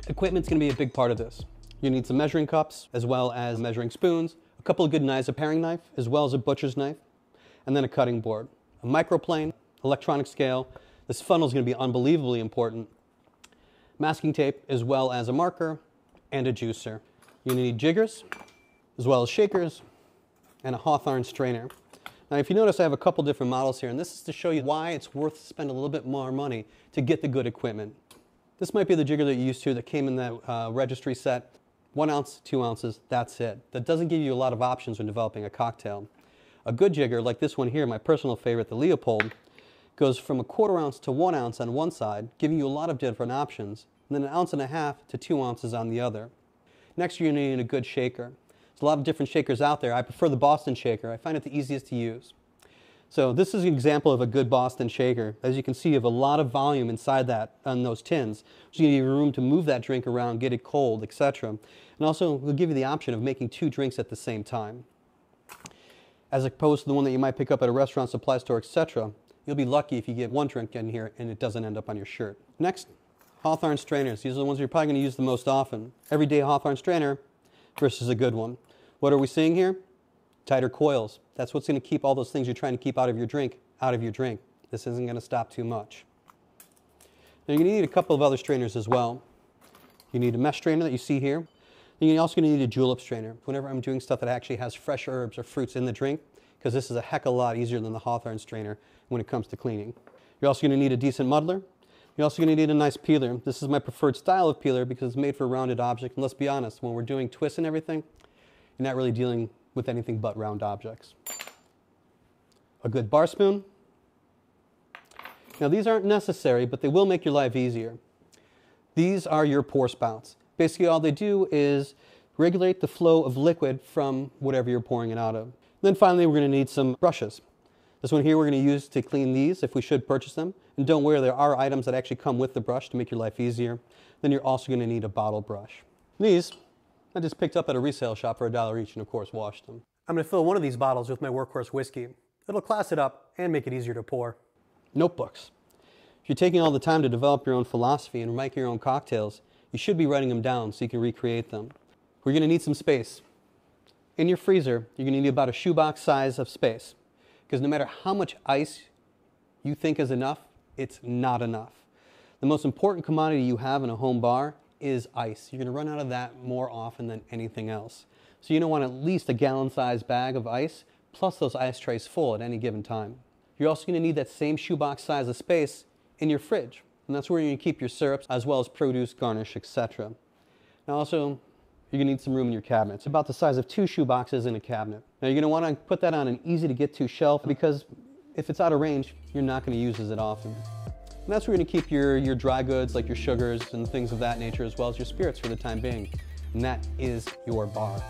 Equipment's gonna be a big part of this. You need some measuring cups, as well as measuring spoons, a couple of good knives, a paring knife, as well as a butcher's knife, and then a cutting board. A microplane, electronic scale. This funnel is gonna be unbelievably important. Masking tape, as well as a marker, and a juicer. You're gonna need jiggers, as well as shakers, and a Hawthorne strainer. Now, if you notice, I have a couple different models here, and this is to show you why it's worth to spend a little bit more money to get the good equipment. This might be the jigger that you used to that came in that registry set. 1 ounce, 2 ounces, that's it. That doesn't give you a lot of options when developing a cocktail. A good jigger, like this one here, my personal favorite, the Leopold, goes from a 1/4 ounce to 1 ounce on one side, giving you a lot of different options, and then 1.5 ounces to 2 ounces on the other. Next, you're going to need a good shaker. There's a lot of different shakers out there. I prefer the Boston shaker. I find it the easiest to use. So this is an example of a good Boston shaker. As you can see, you have a lot of volume inside that on those tins. So you give you room to move that drink around, get it cold, etc. And also, we'll give you the option of making 2 drinks at the same time. As opposed to the one that you might pick up at a restaurant, supply store, etc. You'll be lucky if you get 1 drink in here and it doesn't end up on your shirt. Next, Hawthorne Strainers. These are the ones you're probably going to use the most often. Everyday Hawthorne Strainer versus a good one. What are we seeing here? Tighter coils. That's what's going to keep all those things you're trying to keep out of your drink. This isn't going to stop too much. Now you're going to need a couple of other strainers as well. You need a mesh strainer that you see here. You're also going to need a julep strainer whenever I'm doing stuff that actually has fresh herbs or fruits in the drink, because this is a heck of a lot easier than the Hawthorne strainer when it comes to cleaning. You're also going to need a decent muddler. You're also going to need a nice peeler. This is my preferred style of peeler because it's made for a rounded object. And let's be honest, when we're doing twists and everything, you're not really dealing with anything but round objects. A good bar spoon. Now these aren't necessary, but they will make your life easier. These are your pour spouts. Basically all they do is regulate the flow of liquid from whatever you're pouring it out of. Then finally we're going to need some brushes. This one here we're going to use to clean these if we should purchase them. And don't worry, there are items that actually come with the brush to make your life easier. Then you're also going to need a bottle brush. These I just picked up at a resale shop for $1 each and of course washed them. I'm going to fill one of these bottles with my workhorse whiskey. It'll class it up and make it easier to pour. Notebooks. If you're taking all the time to develop your own philosophy and make your own cocktails, you should be writing them down so you can recreate them. We're going to need some space. In your freezer, you're going to need about a shoebox size of space. Because no matter how much ice you think is enough, it's not enough. The most important commodity you have in a home bar is ice. You're going to run out of that more often than anything else. So you're going to want at least a gallon-sized bag of ice, plus those ice trays full at any given time. You're also going to need that same shoebox size of space in your fridge. And that's where you're going to keep your syrups, as well as produce, garnish, etc. Now also, you're going to need some room in your cabinet. It's about the size of 2 shoeboxes in a cabinet. Now you're going to want to put that on an easy-to-get-to shelf, because if it's out of range, you're not going to use it often. And that's where you're going to keep your dry goods, like your sugars and things of that nature, as well as your spirits for the time being. And that is your bar.